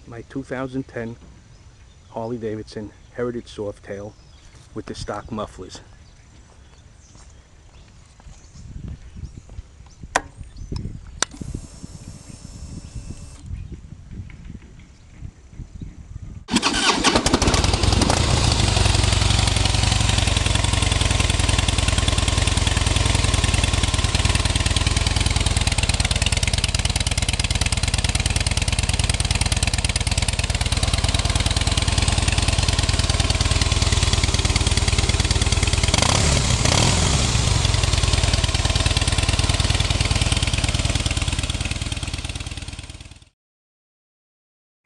my 2010 Harley Davidson Heritage Softail with the stock mufflers.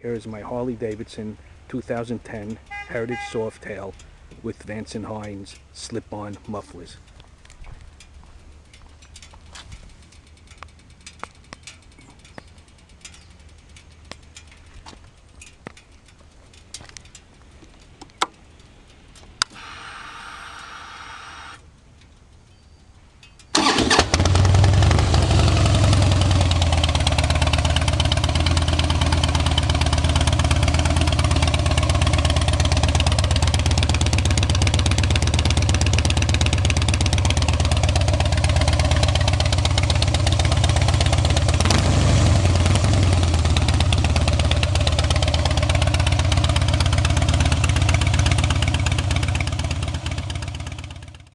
Here is my Harley Davidson 2010 Heritage Softail with Vance and Hines Slip-on mufflers.